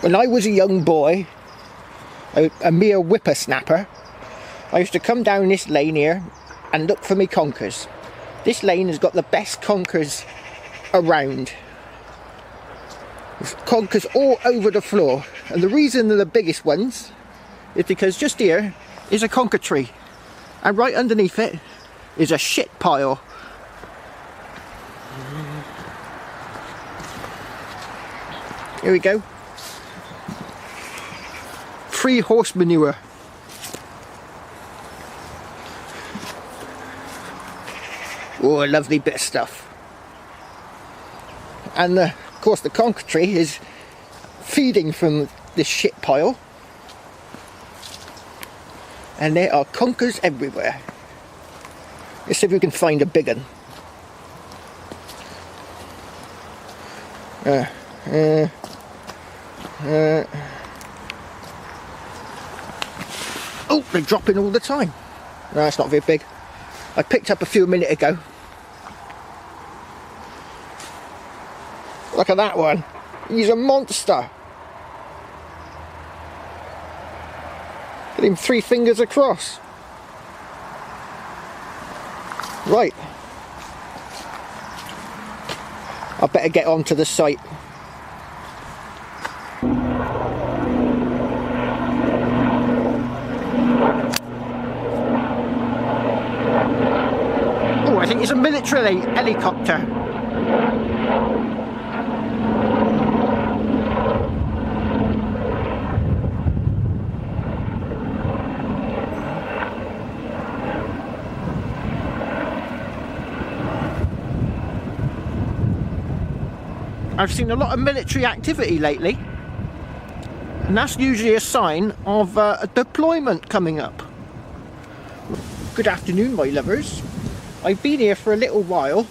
When I was a young boy, a mere whippersnapper, I used to come down this lane here and look for me conkers. This lane has got the best conkers around. There's conkers all over the floor, and the reason they're the biggest ones is because just here is a conker tree, and right underneath it is a shit pile. Here we go. 3-horse manure. Oh, a lovely bit of stuff. And of course the conker tree is feeding from this shit pile. And there are conkers everywhere. Let's see if we can find a big one. Oh, they're dropping all the time. No, it's not very big. I picked up a few a minute ago. Look at that one. He's a monster. Get him 3 fingers across. Right. I better get onto the site. Oh, I think it's a military helicopter. I've seen a lot of military activity lately, and that's usually a sign of a deployment coming up. Good afternoon, my lovers. I've been here for a little while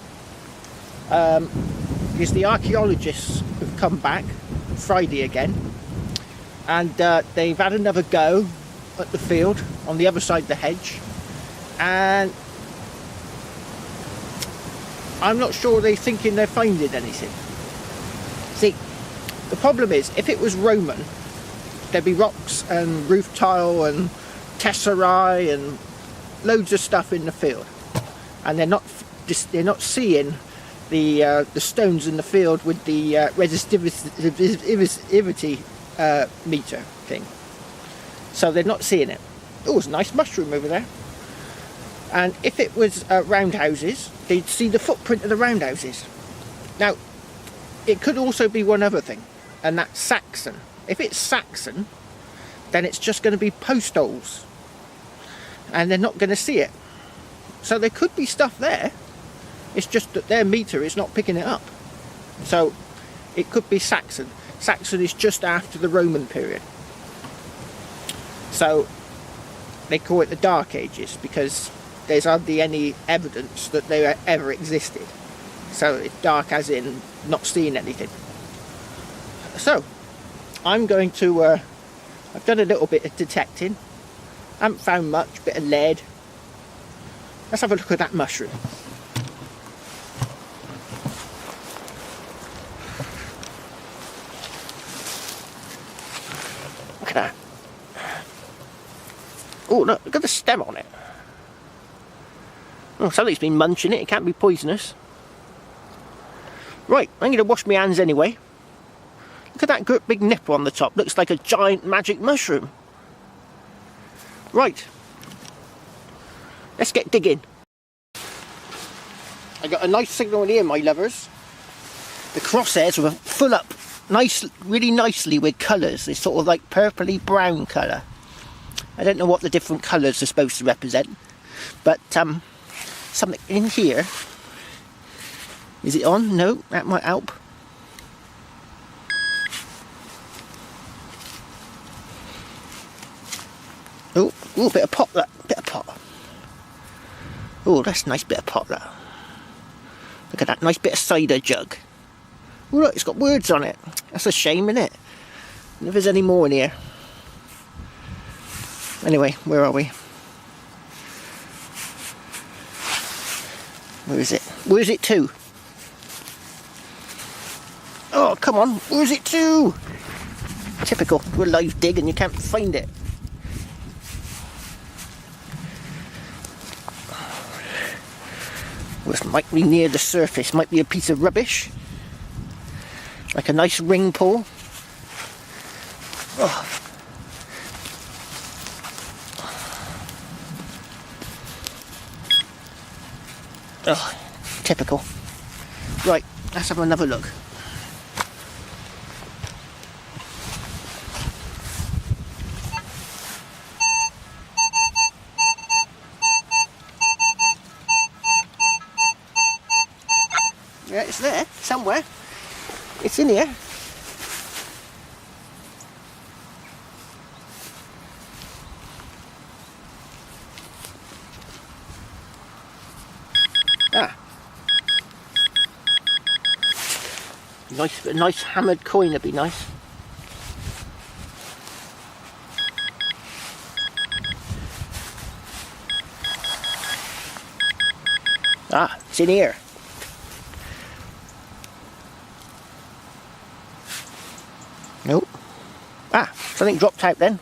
because the archaeologists have come back Friday again, and they've had another go at the field on the other side of the hedge, and I'm not sure they're thinking they're finding anything. See, the problem is, if it was Roman, there'd be rocks and roof tile and tesserae and loads of stuff in the field, and they're not seeing the stones in the field with the resistivity meter thing, so they're not seeing it. Oh, there's a nice mushroom over there. And if it was roundhouses, they'd see the footprint of the roundhouses. Now, it could also be one other thing, and that's Saxon. If it's Saxon, then it's just going to be post holes, and they're not going to see it. So there could be stuff there, it's just that their meter is not picking it up. So it could be Saxon. Saxon is just after the Roman period. So they call it the Dark Ages, because there's hardly any evidence that they ever existed. So it's dark as in not seeing anything. So I'm going to I've done a little bit of detecting, haven't found much, bit of lead. Let's have a look at that mushroom. Look at that. Oh, look at the stem on it. Oh, somebody's been munching it. It can't be poisonous. Right, I'm going to wash my hands anyway. Look at that great big nipple on the top. Looks like a giant magic mushroom. Right. Let's get digging. I got a nice signal in here, my lovers. The crosshairs were full up really nicely with colours. It's sort of like purpley brown colour. I don't know what the different colours are supposed to represent, but something in here. Is it on? No, that might help. Oh, a bit of pot, that. Bit of pot. Oh, that's a nice bit of pot, that. Look at that nice bit of cider jug. Oh, look, it's got words on it. That's a shame, isn't it? If there's any more in here. Anyway, where are we? Where is it? Where's it to? Oh, come on. Where's it to? Typical. Do a live dig and you can't find it. This might be near the surface. Might be a piece of rubbish. Like a nice ring pull. Oh. Oh, typical. Right, let's have another look. Yeah, it's there, somewhere. It's in here. Ah. A nice hammered coin would be nice. Ah, it's in here. Nope. Ah, something dropped out then.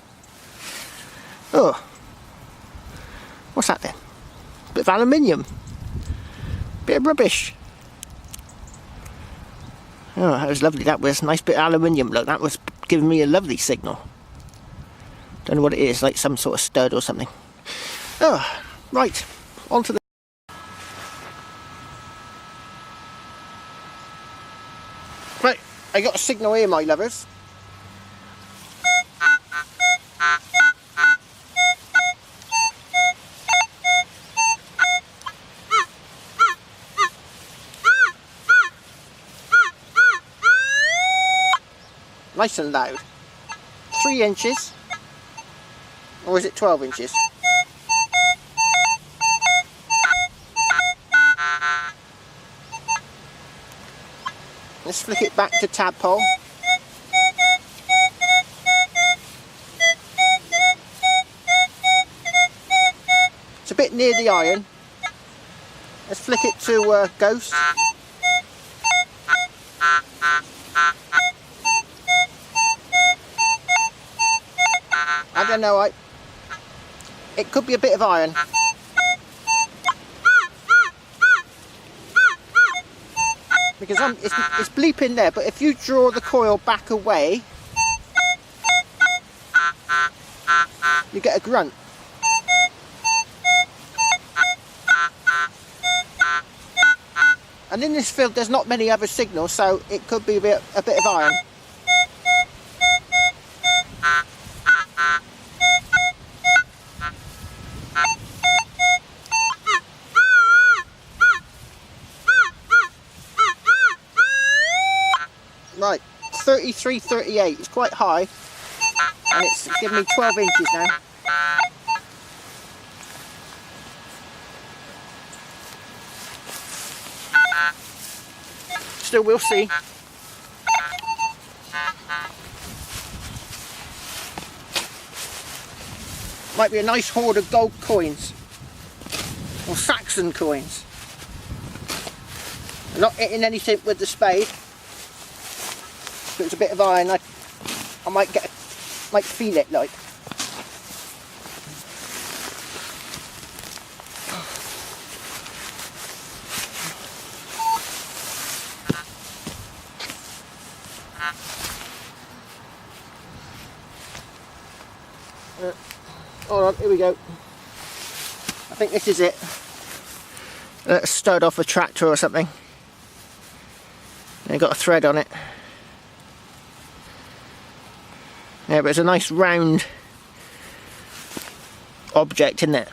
Oh. What's that then? Bit of aluminium. Bit of rubbish. Oh, that was lovely. That was a nice bit of aluminium. Look, that was giving me a lovely signal. Don't know what it is, like some sort of stud or something. Oh, right. On to the... Right, I got a signal here, my lovers. Nice and loud. 3 inches. Or is it 12 inches? Let's flick it back to tadpole. It's a bit near the iron. Let's flick it to ghost. I don't know, it could be a bit of iron. Because it's bleeping there, but if you draw the coil back away, you get a grunt. And in this field there's not many other signals, so it could be a bit of iron. Right, 33, 38, it's quite high, and it's giving me 12 inches now. Still, we'll see. Might be a nice hoard of gold coins, or Saxon coins. I'm not hitting anything with the spade. It's a bit of iron. I might feel it like. Hold on, here we go. I think this is it. Let's start off a tractor or something. And got a thread on it. Yeah, but it's a nice round object, isn't it?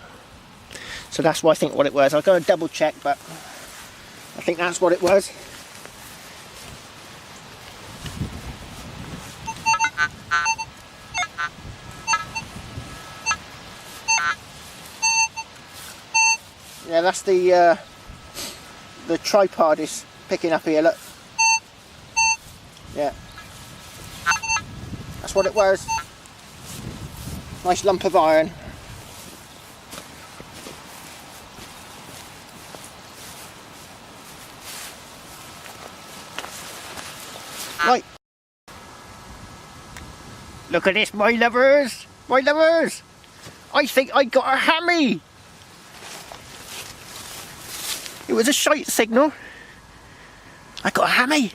So that's what I think what it was. I've got to double check, but I think that's what it was. Yeah, that's the tripod is picking up here, look. Yeah. That's what it was. Nice lump of iron. Right. Look at this, my lovers! My lovers! I think I got a hammy! It was a shite signal. I got a hammy!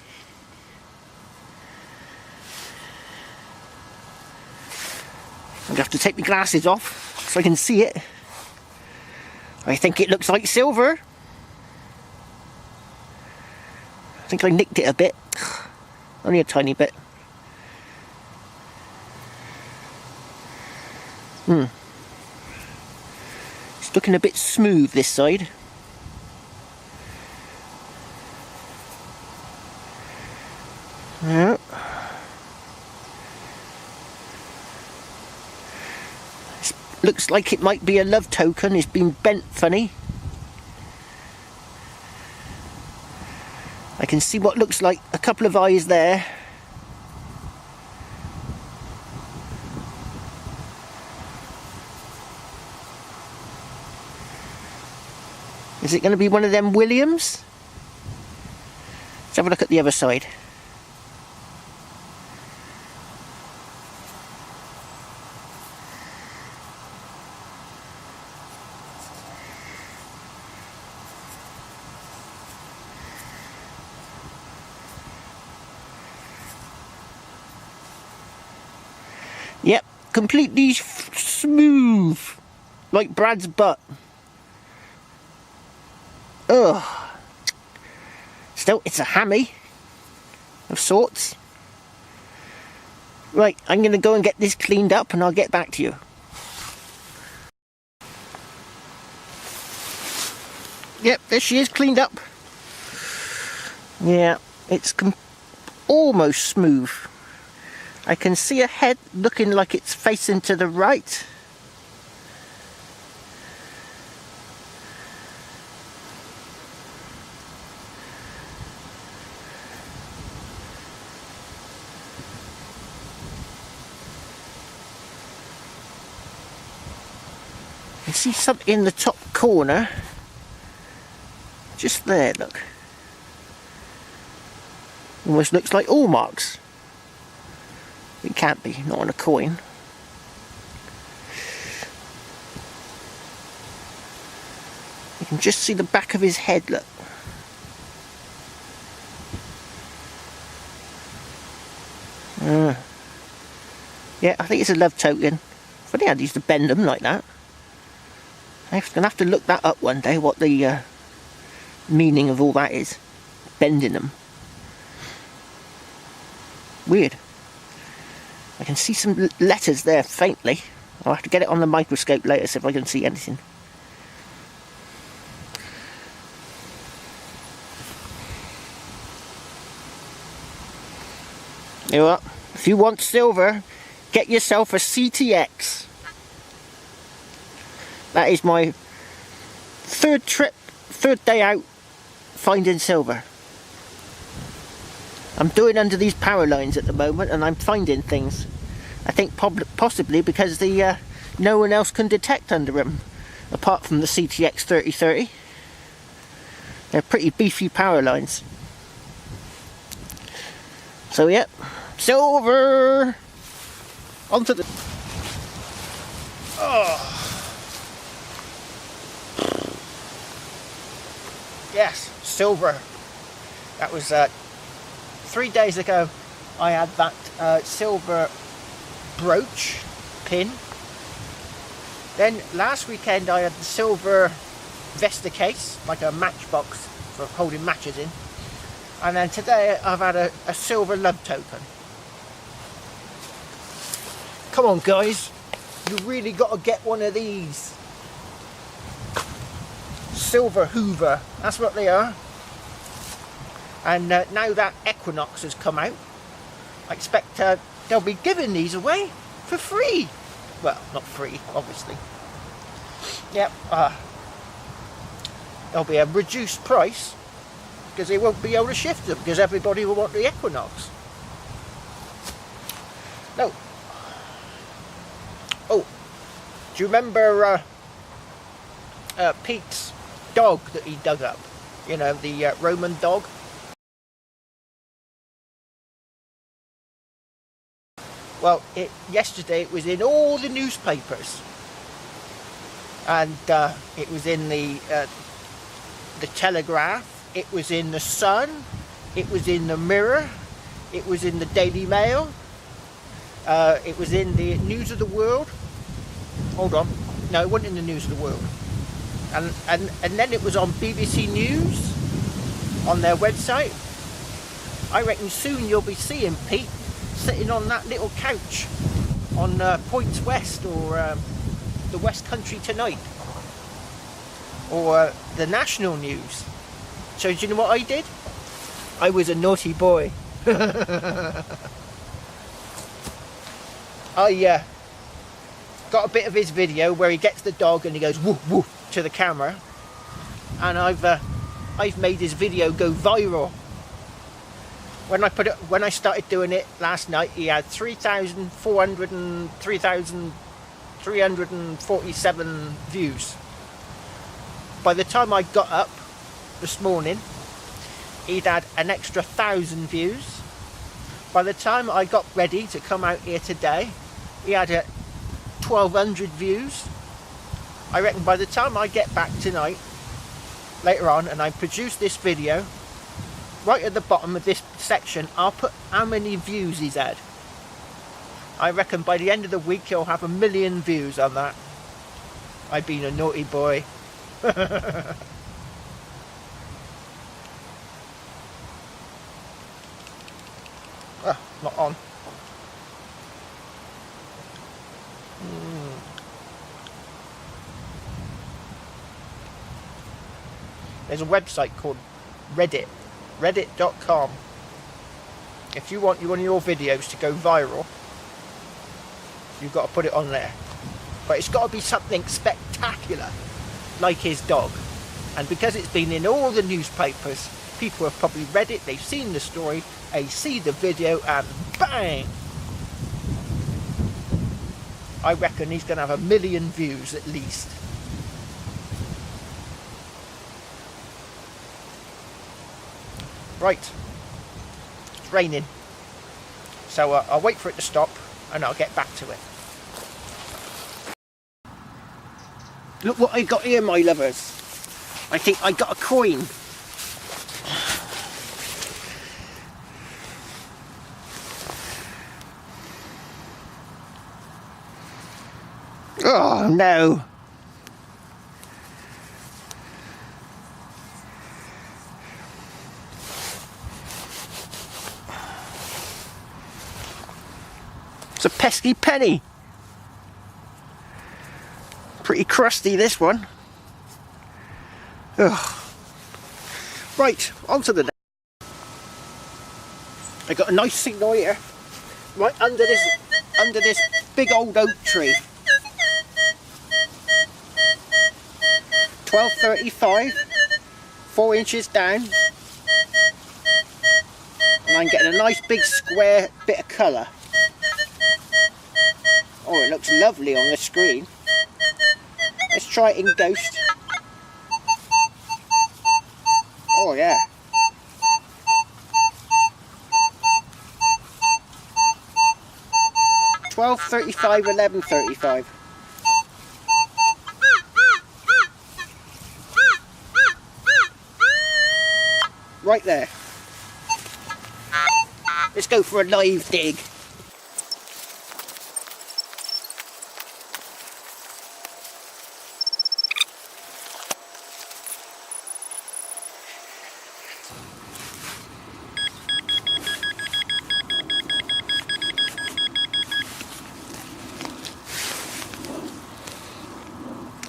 I'm going to have to take my glasses off so I can see it. I think it looks like silver. I think I nicked it a bit. Only a tiny bit. It's looking a bit smooth this side. Yeah. This looks like it might be a love token. It's been bent funny. I can see what looks like a couple of eyes there. Is it going to be one of them Williams? Let's have a look at the other side. Yep, completely smooth, like Brad's butt. Ugh. Still, it's a hammy of sorts. Right, I'm going to go and get this cleaned up and I'll get back to you. Yep, there she is, cleaned up. Yeah, it's almost smooth. I can see a head looking like it's facing to the right. I see something in the top corner. Just there, look. Almost looks like all marks. It can't be, not on a coin. You can just see the back of his head, look. Yeah, I think it's a love token. Funny how they used to bend them like that. I'm going to have to look that up one day, what the meaning of all that is. Bending them. Weird. I can see some letters there faintly. I'll have to get it on the microscope later, see if I can see anything. You know what? If you want silver, get yourself a CTX. That is my third day out finding silver. I'm doing under these power lines at the moment and I'm finding things. I think possibly because the no one else can detect under them apart from the CTX 3030. They're pretty beefy power lines. So yep, silver! Onto the... Oh. Yes, silver. That was 3 days ago. I had that silver brooch pin. Then last weekend I had the silver Vesta case, like a matchbox for holding matches in. And then today I've had a silver love token. Come on guys, you really got to get one of these. Silver Hoover, that's what they are. And now that Equinox has come out, I expect they'll be giving these away for free. Well, not free, obviously. Yep, there'll be a reduced price because they won't be able to shift them because everybody will want the Equinox. No. Oh, do you remember Pete's dog that he dug up? You know, the Roman dog? Well, yesterday it was in all the newspapers, and it was in the Telegraph, it was in the Sun, it was in the Mirror, it was in the Daily Mail, it was in the News of the World. Hold on, no, it wasn't in the News of the World. And then it was on BBC News, on their website. I reckon soon you'll be seeing Pete sitting on that little couch on Points West, or the West Country Tonight, or the national news. So do you know what I did? I was a naughty boy. I got a bit of his video where he gets the dog and he goes woof woof to the camera, and I've made his video go viral. When I started doing it last night, he had 3,347 views. By the time I got up this morning, he'd had an extra 1,000 views. By the time I got ready to come out here today, he had 1,200 views. I reckon by the time I get back tonight, later on, and I produce this video, right at the bottom of this section, I'll put how many views he's had. I reckon by the end of the week he'll have 1 million views on that. I've been a naughty boy. Ah, not on. There's a website called Reddit. Reddit.com. If you want one of your videos to go viral, you've got to put it on there. But it's got to be something spectacular, like his dog. And because it's been in all the newspapers, people have probably read it, they've seen the story, they see the video, and bang! I reckon he's going to have 1 million views at least. Right, it's raining, so I'll wait for it to stop and I'll get back to it. Look what I got here, my lovers. I think I got a coin. Oh no. It's a pesky penny. Pretty crusty, this one. Ugh. Right, on to the next. I got a nice signal here, right under this big old oak tree. 12.35, 4 inches down, and I'm getting a nice big square bit of colour. Oh, it looks lovely on the screen. Let's try it in ghost. Oh yeah. $12.35, $11.35. Right there. Let's go for a live dig.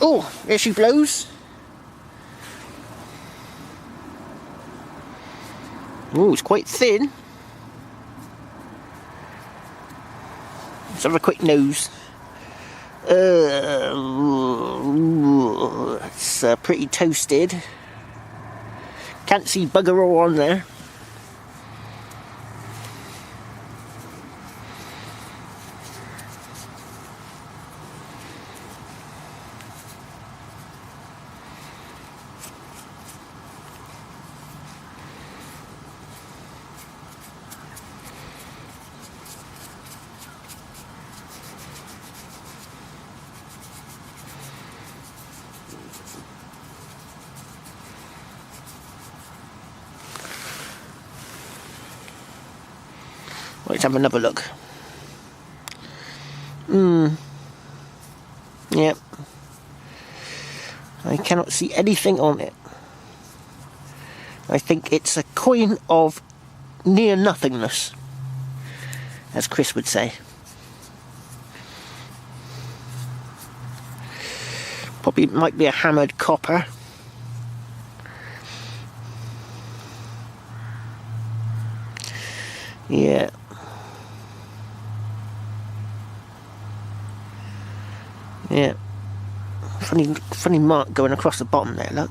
Oh, there she blows. Oh, it's quite thin. Let's have a quick nose. It's pretty toasted. Can't see bugger all on there. Let's have another look. Yep. I cannot see anything on it. I think it's a coin of near nothingness, as Chris would say. Probably might be a hammered copper. Yeah. Yeah. Funny mark going across the bottom there, look.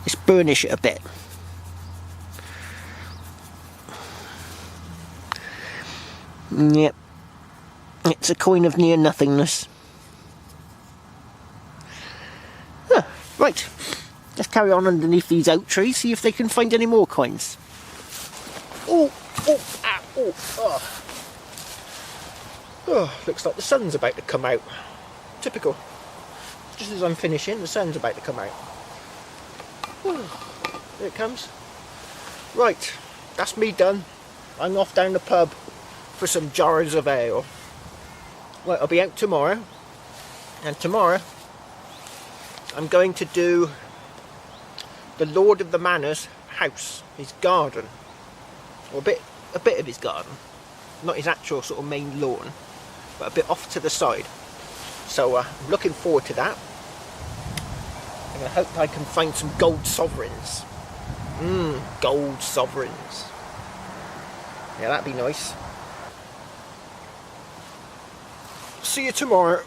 Let's burnish it a bit. Yep. It's a coin of near nothingness. Huh, right. Let's carry on underneath these oak trees, see if they can find any more coins. Oh, looks like the sun's about to come out. Typical. Just as I'm finishing, the sun's about to come out. There it comes. Right, that's me done. I'm off down the pub for some jars of ale. Right, I'll be out tomorrow. And tomorrow I'm going to do the Lord of the Manor's house, his garden. Or a bit of his garden. Not his actual sort of main lawn, but a bit off to the side. So I'm looking forward to that. And I hope I can find some gold sovereigns. Gold sovereigns. Yeah, that'd be nice. See you tomorrow.